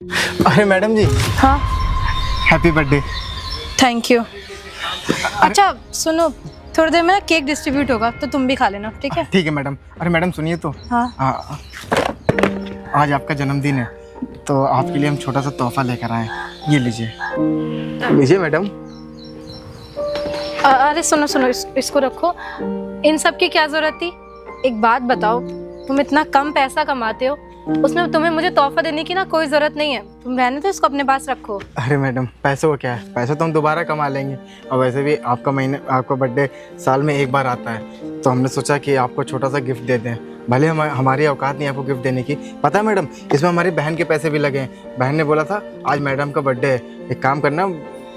अरे मैडम जी, हाँ, happy birthday. Thank you. अच्छा सुनो, थोड़ी देर में ना केक डिस्ट्रीब्यूट होगा तो तुम भी खा लेना, ठीक है? ठीक है मैडम। अरे मैडम सुनिए तो, हाँ। आज आपका जन्मदिन है तो आपके लिए हम छोटा सा तोहफा लेकर आए हैं। ये लीजिए। लीजिए मैडम। अरे सुनो सुनो, इसको रखो। इन सब की क्या जरूरत थी? एक बात बताओ, तुम इतना कम पैसा कमाते हो, उसमें तुम्हें मुझे तोहफा देने की ना कोई जरूरत नहीं है। तुम रहने दो, इसको अपने पास रखो। अरे मैडम, पैसों का क्या है, पैसे तो हम दोबारा कमा लेंगे। और वैसे भी आपका बर्थडे साल में एक बार आता है, तो हमने सोचा कि आपको छोटा सा गिफ्ट दे दें। भले हमारी औकात नहीं है आपको गिफ्ट देने की, पता है मैडम, इसमें हमारी बहन के पैसे भी लगे हैं। बहन ने बोला था आज मैडम का बर्थडे है, एक काम करना,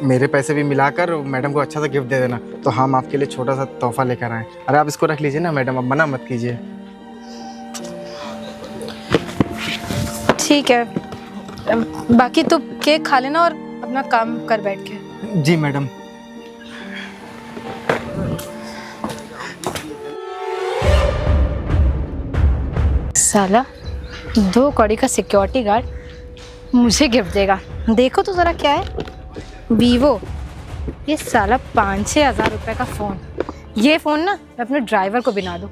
मेरे पैसे भी मिलाकर मैडम को अच्छा सा गिफ्ट दे देना। तो हम आपके लिए छोटा सा तोहफा लेकर आए। अरे आप इसको रख लीजिए ना मैडम, अब मना मत कीजिए। ठीक है, बाकी तुम केक खा लेना और अपना काम कर बैठ के। जी मैडम। साला 2 कौड़ी का सिक्योरिटी गार्ड मुझे गिफ्ट देगा। देखो तो ज़रा क्या है, वीवो। ये साला 5-6 हज़ार रुपये का फ़ोन। ये फ़ोन ना मैं अपने ड्राइवर को बिना दूँ।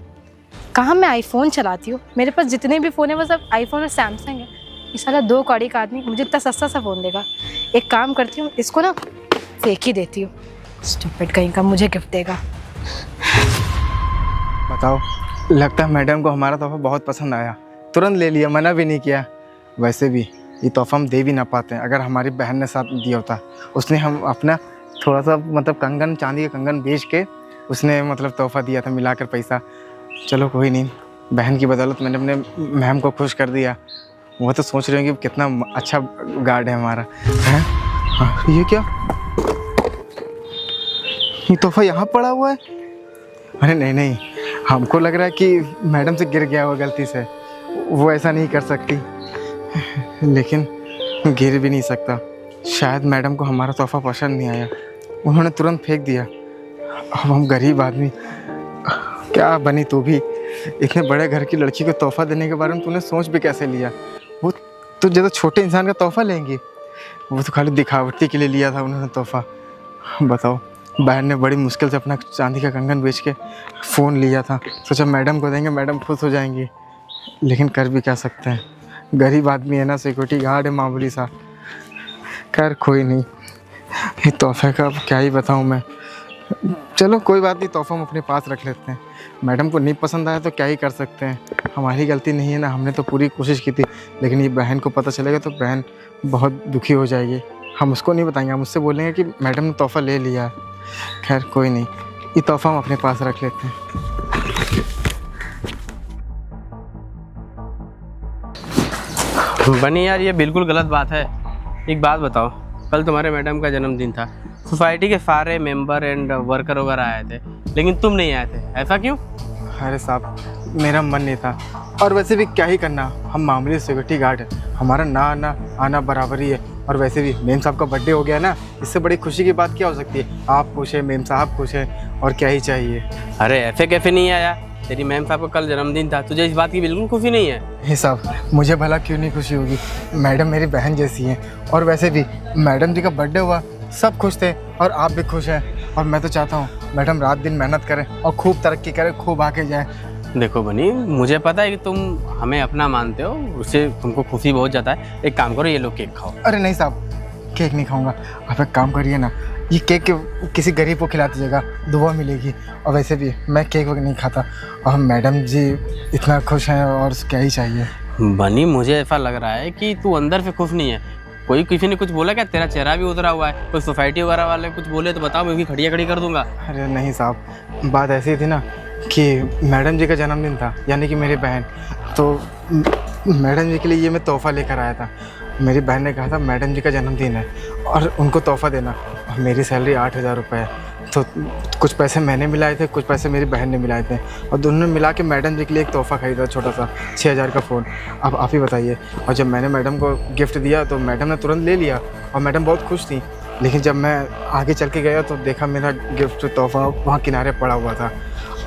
कहाँ मैं आईफोन चलाती हूँ, मेरे पास जितने भी फ़ोन है वो सब आईफोन और सैमसंग है। ये साला 2 कौड़ी का आदमी मुझे इतना सस्ता सा फ़ोन देगा। एक काम करती हूँ, इसको ना फेंक ही देती हूँ। स्टूपिड कहीं का मुझे गिफ्ट देगा। बताओ, लगता है मैडम को हमारा तोहफा बहुत पसंद आया, तुरंत ले लिया, मना भी नहीं किया। वैसे भी ये तोहफा हम दे भी ना पाते, अगर हमारी बहन ने साथ दिया होता। उसने हम अपना थोड़ा सा मतलब कंगन, चांदी का कंगन बेच के उसने मतलब तोहफा दिया था, मिलाकर पैसा। चलो कोई नहीं, बहन की बदौलत मैंने अपने मैम को खुश कर दिया। वो तो सोच रहे हैं कि कितना अच्छा गार्ड है हमारा। हैं? हाँ, ये क्या, ये तोहफा यहाँ पड़ा हुआ है? अरे नहीं नहीं, हमको लग रहा है कि मैडम से गिर गया हुआ गलती से। वो ऐसा नहीं कर सकती, लेकिन गिर भी नहीं सकता। शायद मैडम को हमारा तोहफा पसंद नहीं आया, उन्होंने तुरंत फेंक दिया। अब हम गरीब आदमी, क्या बनी तू भी, इतने बड़े घर की लड़की को तोहफा देने के बारे में तूने सोच भी कैसे लिया? वो तो ज़्यादा छोटे इंसान का तोहफा लेंगी, वो तो खाली दिखावटी के लिए लिया था उन्होंने तोहफा। बताओ, बहन ने बड़ी मुश्किल से अपना चांदी का कंगन बेच के फ़ोन लिया था, सोचा मैडम को देंगे, मैडम खुश हो जाएंगी। लेकिन कर भी क्या सकते हैं, गरीब आदमी है ना, सिक्योरिटी गार्ड है मामूली सा। खैर कोई नहीं, ये तोहफे का अब क्या ही बताऊँ मैं। चलो कोई बात नहीं, तोहफा हम अपने पास रख लेते हैं। मैडम को नहीं पसंद आया तो क्या ही कर सकते हैं, हमारी गलती नहीं है ना, हमने तो पूरी कोशिश की थी। लेकिन ये बहन को पता चलेगा तो बहन बहुत दुखी हो जाएगी। हम उसको नहीं बताएंगे, हम उससे बोलेंगे कि मैडम ने तोहफा ले लिया है। खैर कोई नहीं, ये तोहफा हम अपने पास रख लेते हैं। बनी यार, ये बिल्कुल गलत बात है। एक बात बताओ, कल तुम्हारे मैडम का जन्मदिन था, सोसाइटी के सारे मेंबर एंड वर्कर वगैरह आए थे, लेकिन तुम नहीं आए थे, ऐसा क्यों? अरे साहब, मेरा मन नहीं था, और वैसे भी क्या ही करना, हम मामूली सिक्योरिटी गार्ड हैं, हमारा ना आना बराबर ही है। और वैसे भी मेम साहब का बर्थडे हो गया ना, इससे बड़ी खुशी की बात क्या हो सकती है? आप खुश हैं, मेम साहब खुश हैं, और क्या ही चाहिए। अरे ऐसे कैसे नहीं आया, तेरी मैम साहब का कल जन्मदिन था, तुझे इस बात की बिल्कुल खुशी नहीं है? ये साहब, मुझे भला क्यों नहीं खुशी होगी, मैडम मेरी बहन जैसी हैं। और वैसे भी मैडम जी का बर्थडे हुआ, सब खुश थे, और आप भी खुश हैं। और मैं तो चाहता हूँ मैडम रात दिन मेहनत करें और खूब तरक्की करें, खूब आगे जाएं। देखो बनी, मुझे पता है कि तुम हमें अपना मानते हो, उससे तुमको खुशी बहुत ज़्यादा है। एक काम करो, ये लो केक खाओ। अरे नहीं साहब, केक नहीं खाऊंगा। आप एक काम करिए ना, ये केक किसी गरीब को खिला दीजिएगा, दुआ मिलेगी। और वैसे भी मैं केक वगैरह नहीं खाता, और मैडम जी इतना खुश हैं, और क्या ही चाहिए। बनी, मुझे ऐसा लग रहा है कि तू अंदर से खुश नहीं है। कोई किसी ने कुछ बोला क्या? तेरा चेहरा भी उतरा हुआ है। कोई सोसाइटी वगैरह वाले कुछ बोले तो बताओ, मैं भी खड़िया खड़ी कर दूंगा। अरे नहीं साहब, बात ऐसी थी ना कि मैडम जी का जन्मदिन था, यानी कि मेरी बहन, तो मैडम जी के लिए ये मैं तोहफ़ा लेकर आया था। मेरी बहन ने कहा था मैडम जी का जन्मदिन है और उनको तोहफ़ा देना। और मेरी सैलरी 8,000 रुपये है, तो कुछ पैसे मैंने मिलाए थे, कुछ पैसे मेरी बहन ने मिलाए थे, और दोनों ने मिला के मैडम जी के लिए एक तोहफ़ा खरीदा, छोटा सा 6,000 का फ़ोन। अब आप ही बताइए। और जब मैंने मैडम को गिफ्ट दिया तो मैडम ने तुरंत ले लिया, और मैडम बहुत खुश थी। लेकिन जब मैं आगे चल के गया तो देखा मेरा गिफ्ट तोहफ़ा वहाँ किनारे पड़ा हुआ था।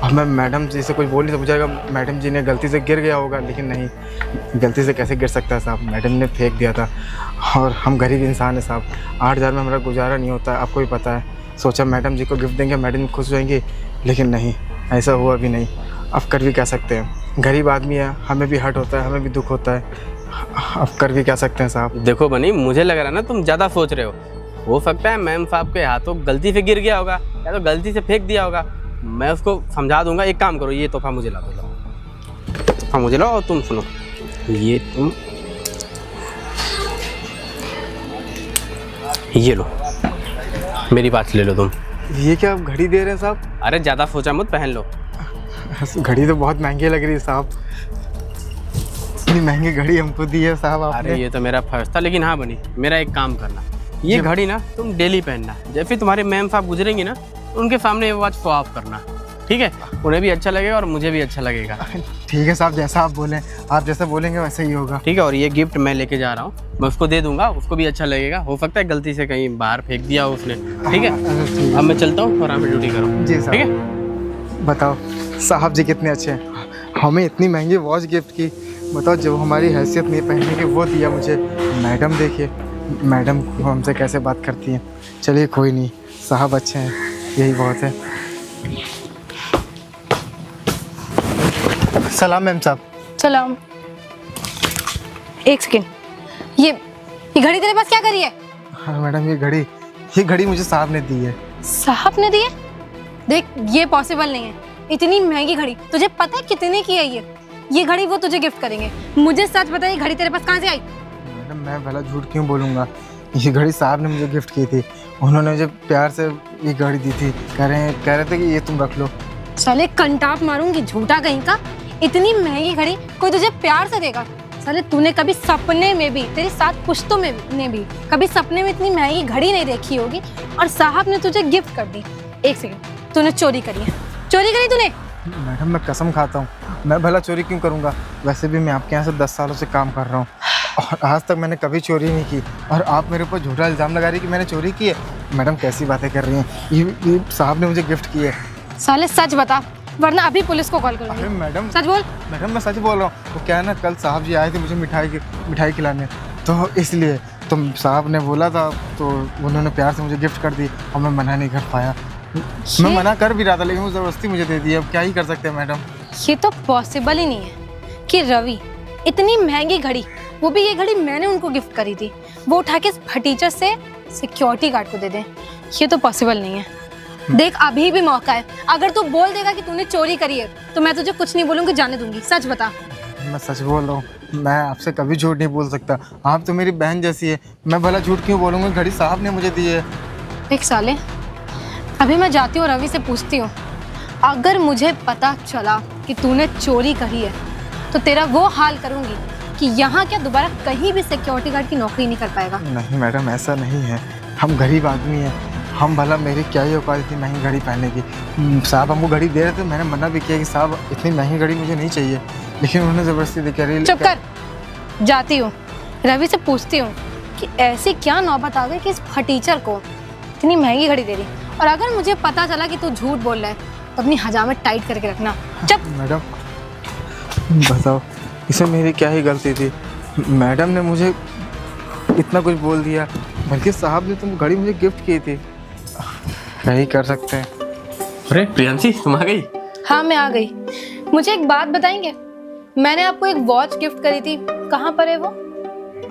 अब मैं मैडम जी से कुछ बोल नहीं तो मुझे लगा मैडम जी ने गलती से गिर गया होगा, लेकिन नहीं, गलती से कैसे गिर सकता है साहब, मैडम ने फेंक दिया था। और हम गरीब इंसान हैं साहब, 8,000 में हमारा गुजारा नहीं होता है, आपको भी पता है। सोचा मैडम जी को गिफ्ट देंगे, मैडम खुश हो जाएंगी, लेकिन नहीं, ऐसा हुआ भी नहीं। अब कर भी क्या सकते हैं, गरीब आदमी है, हमें भी हर्ट होता है, हमें भी दुख होता है, अब कर भी क्या सकते हैं साहब। देखो बनी, मुझे लग रहा है ना तुम ज़्यादा सोच रहे हो सकता है मैम साहब के हाथों गलती से गिर गया होगा या तो गलती से फेंक दिया होगा। मैं उसको समझा दूंगा। एक काम करो, ये तोहफा मुझे ला दो, तोहफा मुझे लाओ। और तुम सुनो, ये तुम ये लो, मेरी बात ले लो तुम। ये क्या आप घड़ी दे रहे हैं साहब? अरे ज़्यादा सोचा मत, पहन लो। घड़ी तो बहुत महंगी लग रही है साहब, इतनी महंगी घड़ी हमको दी है साहब आपने। अरे ये तो मेरा फर्ज था, लेकिन हाँ बनी, मेरा एक काम करना, ये घड़ी ना तुम डेली पहनना। जैसे तुम्हारे मैम साहब गुजरेंगी ना, उनके सामने ये वॉच शो ऑफ करना, ठीक है? उन्हें भी अच्छा लगेगा और मुझे भी अच्छा लगेगा। ठीक है साहब, जैसा आप बोलें, आप जैसा बोलेंगे वैसे ही होगा। ठीक है, और ये गिफ्ट मैं लेके जा रहा हूँ, मैं उसको दे दूंगा, उसको भी अच्छा लगेगा। हो सकता है गलती से कहीं बाहर फेंक दिया हो उसने, ठीक है? अब मैं चलता हूँ और आराम से ड्यूटी करूँ। जी साहब। ठीक है, बताओ साहब जी कितने अच्छे हैं, हमें इतनी महंगी वॉच गिफ्ट की। बताओ, जब हमारी हैसियत नहीं पहनने की वो दिया मुझे। मैडम देखिए, मैडम हमसे कैसे बात करती हैं। चलिए कोई नहीं, साहब अच्छे हैं, यही बहुत है। सलाम मैम साहब। सलाम। एक सेकेंड, ये घड़ी तेरे पास क्या करी है? हाँ मैडम, ये घड़ी मुझे साहब ने दी है। साहब ने दी है? देख, ये पॉसिबल नहीं है, इतनी महंगी घड़ी तुझे पता है कितने की है ये घड़ी वो तुझे गिफ्ट करेंगे। मुझे सच बता, ये घड़ी तेरे पास कहाँ से आई? मैडम मैं भला झूठ क्यों बोलूँगा, ये घड़ी साहब ने मुझे गिफ्ट की थी। उन्होंने मुझे प्यार से ये घड़ी दी थी, कह रहे थे कि ये तुम रख लो। साले कंटाप मारूंगी, झूठा कहीं का। इतनी महंगी घड़ी कोई तुझे प्यार से देगा? साले तूने कभी सपने में भी, तेरी 7 पुश्तों में ने भी कभी सपने में इतनी महंगी घड़ी नहीं देखी होगी, और साहब ने तुझे गिफ्ट कर दी। एक सेकंड, तूने चोरी करी है? चोरी करी तूने? मैडम मैं कसम खाता हूँ, मैं भला चोरी क्यों करूँगा? वैसे भी मैं आपके यहाँ से 10 सालों से काम कर रहा हूँ और आज तक मैंने कभी चोरी नहीं की, और आप मेरे ऊपर झूठा इल्ज़ाम लगा रही कि मैंने चोरी की है। मैडम कैसी बातें कर रही हैं, ये साहब ने मुझे गिफ्ट की है। साले सच बता, वरना अभी पुलिस को कॉल करूंगी। अरे मैडम, सच बोल। मैडम मैं सच बोल रहा हूँ। वो क्या है ना, कल साहब जी आए थे मुझे मिठाई खिलाने, तो इसलिए तो साहब ने बोला था, तो उन्होंने प्यार से मुझे गिफ्ट कर दी और मैं मना नहीं कर पाया। मैं मना कर भी रहा था, लेकिन वो ज़बरदस्ती मुझे दे दी। अब क्या ही कर सकते हैं मैडम। ये तो पॉसिबल ही नहीं है कि रवि इतनी महंगी घड़ी, वो भी ये घड़ी मैंने उनको गिफ्ट करी थी, वो उठा के फटीचर से सिक्योरिटी गार्ड को दे दें। ये तो पॉसिबल नहीं है। देख, अभी भी मौका है, अगर तू बोल देगा कि तूने चोरी करी है तो मैं तुझे कुछ नहीं बोलूंगी, जाने दूंगी। सच बता। मैं सच बोल रहा हूँ, मैं आपसे कभी झूठ नहीं बोल सकता। आप तो मेरी बहन जैसी है, मैं भला झूठ क्यों बोलूँगा? घड़ी साहब ने मुझे दी है। देख साले, अभी मैं जाती हूँ, रवि से पूछती हूँ, अगर मुझे पता चला कि तूने चोरी करी है तो तेरा वो हाल करूँगी कि यहाँ क्या दोबारा कहीं भी सिक्योरिटी गार्ड की नौकरी नहीं कर पाएगा। नहीं मैडम, ऐसा नहीं है, हम गरीब आदमी हैं, हम भला, मेरी क्या ही औकात इतनी महंगी घड़ी पहनने की। साहब हमको घड़ी दे रहे थे, मैंने मना भी किया कि साहब इतनी महंगी घड़ी मुझे नहीं चाहिए, लेकिन उन्होंने ज़बरदस्ती दे के। चुप कर। जाती हूँ, रवि से पूछती हूँ कि ऐसी क्या नौबत आ गई कि इस फटीचर को इतनी महंगी घड़ी दे रही, और अगर मुझे पता चला कि तू झूठ बोल रहा है तो अपनी हजामत टाइट करके रखना। चुप। मैडम बताओ, इसमें मेरी क्या ही गलती थी? मैडम ने मुझे इतना कुछ बोल दिया, बल्कि साहब ने तुम घड़ी मुझे गिफ्ट की थी, क्या ही कर सकते हैं। अरे प्रियांशी, तुम आ गई? हाँ मैं आ गई। मुझे एक बात बताएंगे, मैंने आपको एक वॉच गिफ्ट करी थी, कहाँ पर है वो?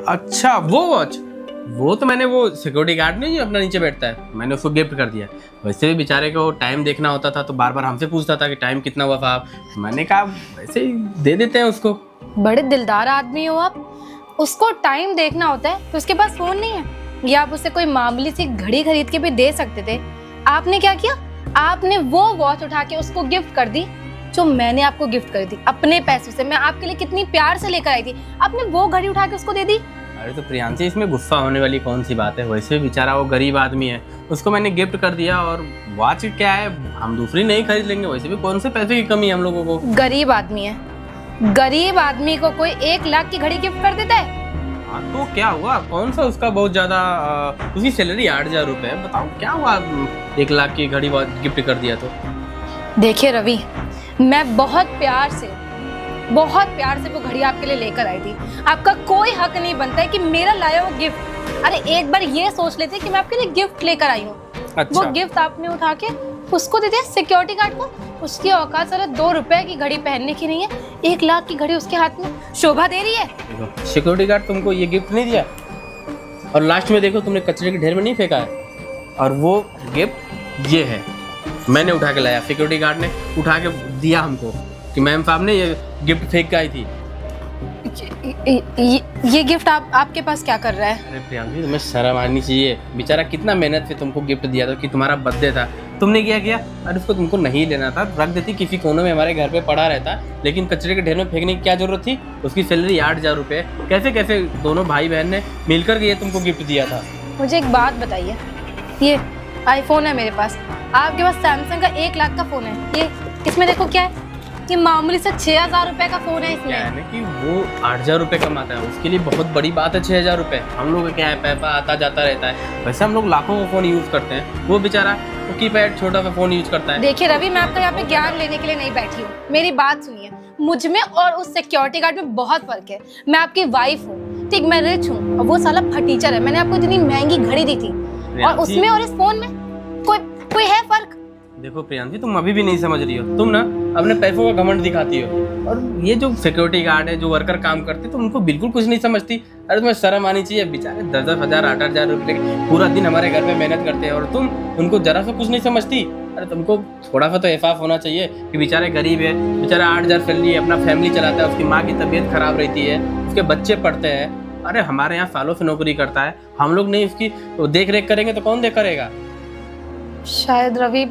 अच्छा, वो वॉच, वो तो मैंने, वो सिक्योरिटी गार्ड नहीं जो अपना नीचे बैठता है, मैंने उसको गिफ्ट कर दिया। वैसे भी बेचारे को टाइम देखना होता था, तो बार बार हमसे पूछता था कि टाइम कितना हुआ साहब। मैंने कहा वैसे ही दे देते हैं उसको। बड़े दिलदार आदमी हो आप। उसको टाइम देखना होता है तो उसके पास फोन नहीं है, या आप उससे कोई मामूली सी घड़ी खरीद के भी दे सकते थे। आपने क्या किया? आपने वो वॉच उठा के उसको गिफ्ट कर दी जो मैंने आपको गिफ्ट करी थी अपने पैसों से। मैं आपके लिए कितनी प्यार से लेकर आई थी, आपने वो घड़ी उठा के उसको दे दी। अरे तो प्रियांशी, इसमें गुस्सा होने वाली कौन सी बात है? वैसे भी बेचारा वो गरीब आदमी है, उसको मैंने गिफ्ट कर दिया, और वॉच क्या है, हम दूसरी नहीं खरीद लेंगे। वैसे भी कौन से पैसे की कमी है हम लोगों को? गरीब आदमी है, गरीब आदमी को कोई 1 लाख की घड़ी गिफ्ट कर देता है? हाँ तो क्या हुआ, कौन सा उसका बहुत ज्यादा, उसकी सैलरी 8,000 रुपये है, बताओ क्या हुआ 1 लाख की घड़ी गिफ्ट कर दिया तो? देखिए रवि, मैं बहुत प्यार से वो घड़ी आपके लिए लेकर आई थी। आपका कोई हक नहीं बनता है कि मेरा लाया वो गिफ्ट, अरे एक बार ये सोच लेते कि मैं आपके लिए गिफ्ट लेकर आई हूँ। अच्छा। वो गिफ्ट आपने उठा के उसको दे दिया सिक्योरिटी गार्ड को। उसकी औकात सारा 2 रुपए की घड़ी पहनने की नहीं है, 1 लाख की घड़ी उसके हाथ में शोभा दे रही है। सिक्योरिटी गार्ड तुमको ये गिफ्ट नहीं दिया, और लास्ट में देखो तुमने कचरे के ढेर में नहीं फेंका है, और वो गिफ्ट ये है, मैंने उठा के लाया, सिक्योरिटी गार्ड ने उठा के दिया हमको कि मैम साहब ने ये गिफ्ट फेंक के आई थी। ये गिफ्ट आपके पास क्या कर रहा है? अरे प्रियांशी, तुम्हें शर्म आनी चाहिए। बेचारा कितना मेहनत से तुमको गिफ्ट दिया था कि तुम्हारा बर्थडे था, तुमने क्या किया? अरे उसको तुमको नहीं लेना था, रख देती किसी कोने में, हमारे घर पे पड़ा रहता, लेकिन कचरे के ढेर में फेंकने की क्या जरूरत थी? उसकी सैलरी 8,000 रुपये, कैसे कैसे दोनों भाई बहन ने मिलकर ये तुमको गिफ्ट दिया था। मुझे एक बात बताइए, ये आईफोन है मेरे पास, आपके पास सैमसंग का 1 लाख का फोन है, ये इसमें देखो क्या है, ये मामूली से 6,000 रुपए का फोन है। क्या है इसमें ना कि वो 8,000 रुपये कमाता है, उसके लिए बहुत बड़ी बात है 6,000 रुपये। हम लोग का क्या है, पैसा आता जाता रहता है, वैसे हम लोग लाखों का फ़ोन यूज़ करते हैं, वो बेचारा वो कीपैड छोटा सा फ़ोन यूज़ करता है। देखिए रवि, मैं आपका यहाँ पे ज्ञान लेने के लिए नहीं बैठी हूँ, मेरी बात सुनिए। मुझ में और उस सिक्योरिटी गार्ड में बहुत फर्क है। मैं आपकी वाइफ हूँ, ठीक, मैं रिच हूँ, और वो साला फटीचर है। मैंने आपको इतनी महंगी घड़ी दी थी, और उसमें और इस फोन में कोई है फर्क? देखो प्रियांशी, तुम अभी भी नहीं समझ रही हो, तुम ना अपने पैसों का घमंड दिखाती हो, और ये जो सिक्योरिटी गार्ड है, जो वर्कर काम करते, तुम उनको बिल्कुल कुछ नहीं समझती। अरे तुम्हें शर्म आनी चाहिए, बेचारे 10,000 हज़ार 8,000 रुपये पूरा दिन हमारे घर पे मेहनत करते हैं, और तुम उनको जरा सा कुछ नहीं समझती। अरे तुमको थोड़ा सा तो एहसास होना चाहिए कि बेचारे गरीब है, बेचारा 8,000 सैलरी अपना फैमिली चलाता है, उसकी माँ की तबीयत खराब रहती है, उसके बच्चे पढ़ते हैं। अरे हमारे यहाँ सालों से नौकरी करता है, हम लोग नहीं उसकी देख रेख करेंगे तो कौन देख करेगा? शायद रवि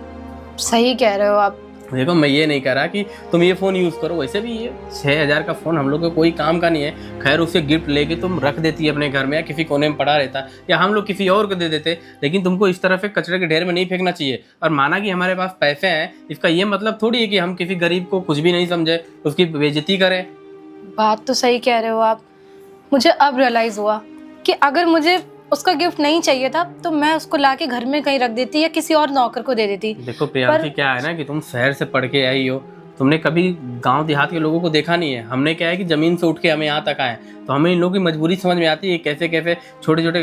सही कह रहे हो आप। देखो, मैं ये नहीं कह रहा कि तुम ये फ़ोन यूज़ करो, वैसे भी ये 6,000 का फ़ोन हम लोग को कोई काम का नहीं है। खैर, उसे गिफ्ट लेके तुम रख देती है अपने घर में, या किसी कोने में पड़ा रहता, या हम लोग किसी और को दे देते, लेकिन तुमको इस तरह से कचरे के ढेर में नहीं फेंकना चाहिए। और माना कि हमारे पास पैसे हैं, इसका ये मतलब थोड़ी है कि हम किसी गरीब को कुछ भी नहीं समझे, उसकी बेइज्जती करें। बात तो सही कह रहे हो आप। मुझे अब रियलाइज़ हुआ कि अगर मुझे उसका गिफ्ट नहीं चाहिए था तो मैं उसको लाके घर में कहीं रख देती या किसी और नौकर को दे देती। देखो प्रियांशी, क्या है ना कि तुम शहर से पढ़ के आई हो, तुमने कभी गांव देहात के लोगों को देखा नहीं है। हमने क्या है कि ज़मीन से उठ के हमें यहाँ तक आए, तो हमें इन लोगों की मजबूरी समझ में आती है, कैसे कैसे छोटे छोटे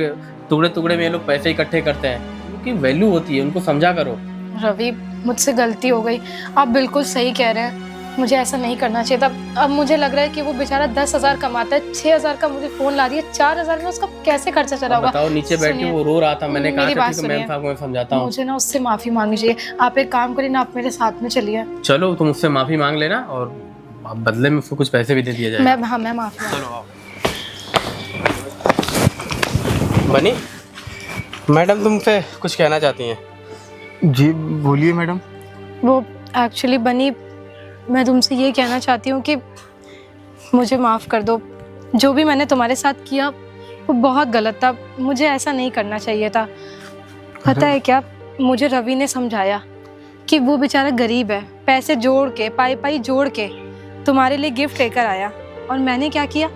टुकड़े टुकड़े में ये लोग पैसे इकट्ठे करते हैं। उनकी वैल्यू होती है, उनको समझा करो। रवि, मुझसे गलती हो गई, आप बिल्कुल सही कह रहे हैं, मुझे ऐसा नहीं करना चाहिए था। अब मुझे लग रहा है कि वो बेचारा 10,000 कमाता है, 6,000 का मुझे फ़ोन ला दिया, 4,000 में उसका कैसे खर्चा चला होगा? बताओ, नीचे बैठ के वो रो रहा था, मैंने कहा था कि मैम साहब को मैं समझाता हूँ। मुझे ना उससे माफ़ी मांगनी चाहिए। आप एक काम करिए ना, आप मेरे साथ में चलिए। चलो, तुम उससे माफ़ी मांग लेना, और बदले में उसको कुछ पैसे भी दे दिया जाएगा। मैं माफ़ी। चलो आओ। बनी, मैडम तुमसे कुछ कहना चाहती हैं? जी बोलिए मैडम। वो एक्चुअली बनी, मैं तुमसे ये कहना चाहती हूँ कि मुझे माफ़ कर दो। जो भी मैंने तुम्हारे साथ किया वो बहुत गलत था, मुझे ऐसा नहीं करना चाहिए था। पता है क्या, मुझे रवि ने समझाया कि वो बेचारा गरीब है, पैसे जोड़ के पाई जोड़ के तुम्हारे लिए गिफ्ट लेकर आया, और मैंने क्या किया,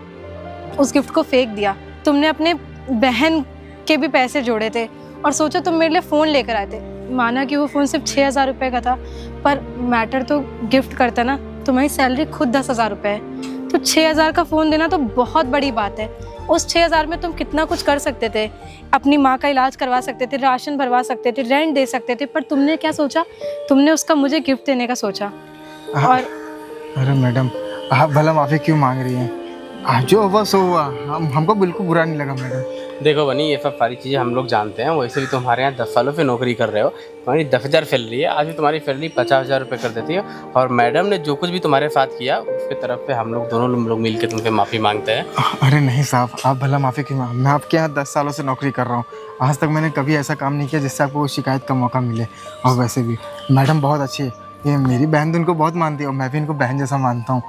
उस गिफ्ट को फेंक दिया। तुमने अपने बहन के भी पैसे जोड़े थे और सोचा तुम मेरे लिए फ़ोन लेकर आए थे। माना कि वो फ़ोन सिर्फ 6,000 रुपये का था, पर मैटर तो गिफ्ट करता ना। तुम्हारी सैलरी खुद 10,000 रुपये है, तो 6,000 का फ़ोन देना तो बहुत बड़ी बात है। उस 6,000 में तुम कितना कुछ कर सकते थे, अपनी माँ का इलाज करवा सकते थे, राशन भरवा सकते थे, रेंट दे सकते थे, पर तुमने क्या सोचा, तुमने उसका मुझे गिफ्ट देने का सोचा। और अरे मैडम, आप भला माफ़ी क्यों मांग रही हैं? जो हुआ सो हुआ, हमको बिल्कुल बुरा नहीं लगा मैडम। देखो बनी, ये सब सारी चीज़ें हम लोग जानते हैं, वैसे भी तुम हमारे यहाँ 10 सालों से नौकरी कर रहे हो, तुम्हारी 10,000 सैलरी है, आज भी तुम्हारी सैलरी 50,000 रुपये कर देती है, और मैडम ने जो कुछ भी तुम्हारे साथ किया उसके तरफ से हम लोग दोनों लोग मिल के तुमसे माफ़ी मांगते हैं। अरे नहीं साहब, आप भला माफ़ी क्यों मांग? मैं आपके यहाँ 10 सालों से नौकरी कर रहा हूँ, आज तक मैंने कभी ऐसा काम नहीं किया जिससे आपको शिकायत का मौका मिले। और वैसे भी मैडम बहुत अच्छी है, ये मेरी बहन तो इनको बहुत मानती है, और मैं भी इनको बहन जैसा मानता हूँ।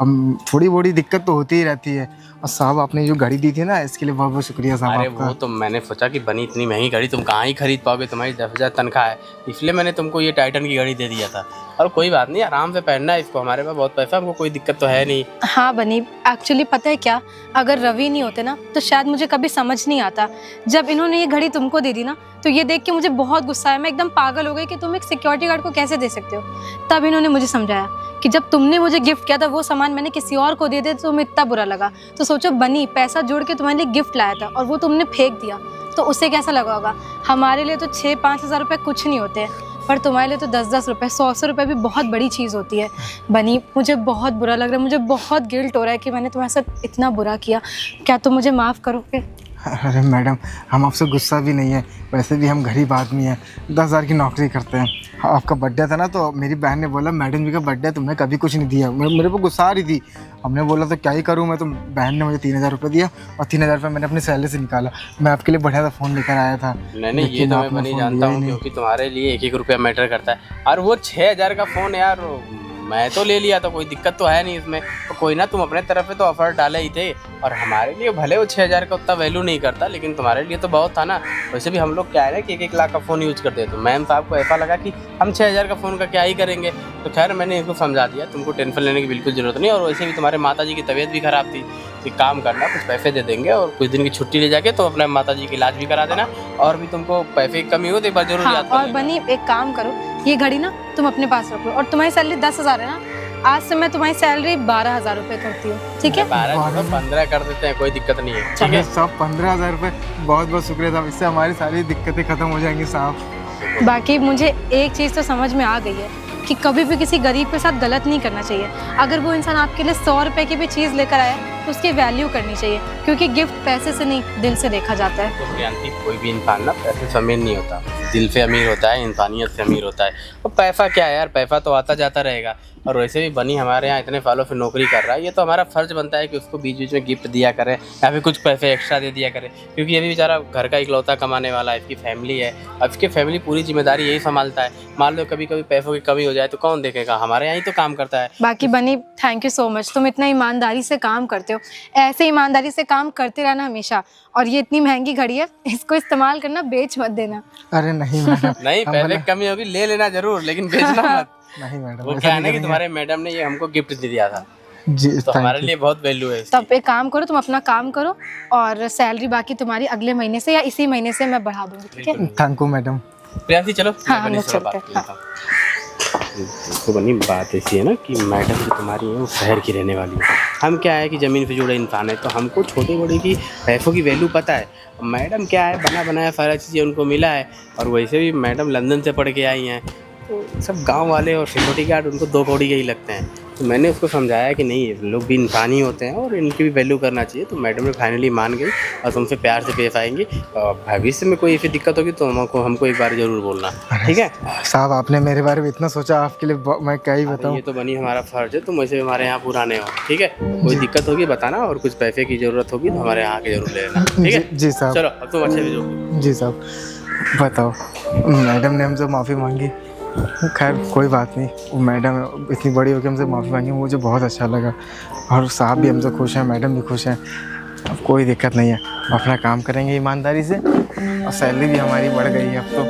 अब थोड़ी बड़ी दिक्कत तो होती ही रहती है। और साहब, आपने जो घड़ी दी थी ना, इसके लिए बहुत बहुत शुक्रिया साहब। अरे आपका। वो तो मैंने सोचा कि बनी इतनी महंगी घड़ी तुम कहाँ ही खरीद पाओगे, तुम्हारी 10,000 तनख्वाह है, इसलिए मैंने तुमको ये टाइटन की घड़ी दे दिया था। और कोई बात नहीं, आराम से पहनना है इसको, हमारे पास बहुत पैसा, हमको कोई दिक्कत तो है नहीं। हाँ बनी, एक्चुअली पता है क्या, अगर रवि नहीं होते ना तो शायद मुझे कभी समझ नहीं आता। जब इन्होंने ये घड़ी तुमको दे दी ना, तो ये देख के मुझे बहुत गुस्सा आया। मैं एकदम पागल हो गई कि तुम एक सिक्योरिटी गार्ड को कैसे दे सकते हो। तब इन्होंने मुझे समझाया कि जब तुमने मुझे गिफ्ट किया था वो सामान मैंने किसी और को दे दिया तो तुम्हें इतना बुरा लगा। तो सोचो बनी पैसा जोड़ के तुम्हारे लिए गिफ्ट लाया था और वो तुमने फेंक दिया, तो उससे कैसा लगा होगा। हमारे लिए तो 6-5 हज़ार रुपये कुछ नहीं होते हैं, पर तुम्हारे लिए तो 10-10 रुपये 100 रुपये भी बहुत बड़ी चीज़ होती है। बनी मुझे बहुत बुरा लग रहा है, मुझे बहुत गिल्ट हो रहा है कि मैंने तुम्हारे साथ इतना बुरा किया। क्या तुम मुझे माफ़ करोगे? अरे मैडम, हम आपसे गुस्सा भी नहीं है, वैसे भी हम गरीब आदमी हैं, 10,000 की नौकरी करते हैं। आपका बर्थडे था ना, तो मेरी बहन ने बोला मैडम जी का बर्थडे तुमने कभी कुछ नहीं दिया। मेरे को गुस्सा आ रही थी। हमने बोला तो क्या ही करूँ मैं, तो बहन ने मुझे 3,000 रुपये दिया और 3,000 रुपये मैंने अपनी सैलरी से निकाला। मैं आपके लिए बढ़िया सा फ़ोन लेकर आया था। नहीं ये तो मैं नहीं जानता हूँ, क्योंकि तुम्हारे लिए 1-1 रुपया मैटर करता है। और वो 6,000 का फ़ोन यार मैं तो ले लिया था, कोई दिक्कत तो है नहीं इसमें। तो कोई ना, तुम अपने तरफ से तो ऑफर डाले ही थे, और हमारे लिए भले वो 6,000 का उतना वैल्यू नहीं करता, लेकिन तुम्हारे लिए तो बहुत था ना। वैसे भी हम लोग क्या है ना कि 1-1 लाख का फ़ोन यूज़ करते हैं, तो मैम साहब को ऐसा लगा कि हम 6,000 का फ़ोन का क्या ही करेंगे। तो खैर मैंने इनको समझा दिया, तुमको टेंशन लेने की बिल्कुल ज़रूरत नहीं। और वैसे भी तुम्हारे माता जी की तबीयत भी ख़राब थी, एक काम करना, कुछ पैसे दे देंगे और कुछ दिन की छुट्टी ले जाके तो अपने माता जी का इलाज भी करा देना। और भी तुमको पैसे की कमी हो तो एक बार जरूर हाँ, याद कर और लेना। बनी एक काम करो, ये घड़ी ना तुम अपने पास रख लो, और तुम्हारी सैलरी 10,000 है ना, आज से मैं तुम्हारी सैलरी 12,000 रुपये करती हूँ, ठीक है? 12 15 कर देते हैं, कोई दिक्कत नहीं है, ठीक चलिए है? साहब, 15,000 रुपये बहुत बहुत शुक्रिया साहब, इससे हमारी सारी दिक्कतें ख़त्म हो जाएंगी साहब। बाकी मुझे एक चीज़ तो समझ में आ गई है कि कभी भी किसी गरीब के साथ गलत नहीं करना चाहिए। अगर वो इंसान आपके लिए 100 रुपये की भी चीज़ लेकर आया तो उसकी वैल्यू करनी चाहिए, क्योंकि गिफ्ट पैसे से नहीं दिल से देखा जाता है। तो जानती, कोई भी इंसान ना पैसे से अमीर नहीं होता, दिल से अमीर होता है, इंसानियत से अमीर होता है। और पैसा क्या है यार, पैसा तो आता जाता रहेगा। और वैसे भी बनी हमारे यहाँ इतने सालों से नौकरी कर रहा है, ये तो हमारा फ़र्ज़ बनता है कि उसको बीच बीच में गिफ्ट दिया करें या फिर कुछ पैसे एक्स्ट्रा दे दिया करें, क्योंकि ये भी बेचारा घर का इकलौता कमाने वाला है, इसकी फैमिली है। अब इसकी फैमिली पूरी जिम्मेदारी यही संभालता है। मान लो कभी कभी पैसों की कमी हो जाए तो कौन देखेगा, हमारे यहाँ ही तो काम करता है। बाकी बनी थैंक यू सो मच, तुम इतना ईमानदारी से काम करते हो, ऐसे ईमानदारी से काम करते रहना हमेशा। और ये इतनी महंगी घड़ी है, इसको इस्तेमाल करना, बेच मत देना। अरे नहीं मैडम, नहीं, पैसे की कमी होगी ले लेना जरूर, लेकिन बेचना मत। नहीं मैडम, वो क्या है ना कि तुम्हारे मैडम ने ये हमको गिफ्ट दे दिया था, जी, तो हमारे लिए बहुत वैल्यू है इसकी। तब एक काम करो, तुम अपना काम करो और सैलरी बाकी तुम्हारी अगले महीने से या इसी महीने से मैं बढ़ा दूंगी, ठीक है? Thank you madam. प्रियांशी चलो, हाँ, मैं हम बनी लोग से बात चलते कर लेता हूँ। तो बनी बात ऐसी है ना कि मैडम जो तुम्हारी है वो शहर की रहने वाली है। हम क्या है कि ज़मीन से जुड़े इंसान है, तो हमको छोटे बड़े की पैसों की वैल्यू पता है। मैडम क्या है, बना बनाया सारा चीज़ें उनको मिला है। और वैसे भी मैडम लंदन से पढ़ के आई हैं, तो सब गांव वाले और सिक्योरिटी गार्ड उनको 2 कौड़ी के ही लगते हैं। तो मैंने उसको समझाया कि नहीं, लोग भी इंसान ही होते हैं और इनकी भी वैल्यू करना चाहिए। तो मैडम ने फाइनली मान गई और तुमसे प्यार से पेश आएंगी। और भविष्य में कोई ऐसी दिक्कत होगी तो हमको एक बार ज़रूर बोलना, ठीक है? साहब आपने मेरे बारे में इतना सोचा, आपके लिए मैं क्या ही बताऊं। ये तो बनी हमारा फर्ज है, तुम वैसे हमारे यहाँ पुराने हो, ठीक है? कोई दिक्कत होगी बताना, और कुछ पैसे की ज़रूरत होगी तो हमारे यहाँ के जरूर ले लेना, ठीक है? जी साहब। चलो अब तुम अच्छे से जो। जी साहब। बताओ, मैडम ने हमसे माफ़ी मांगी, खैर कोई बात नहीं, वो मैडम इतनी बड़ी होकर हमसे माफ़ी मांगी, मुझे बहुत अच्छा लगा। और साहब भी हमसे खुश हैं, मैडम भी खुश हैं, अब कोई दिक्कत नहीं है। अपना काम करेंगे ईमानदारी से, और सैलरी भी हमारी बढ़ गई है अब तो।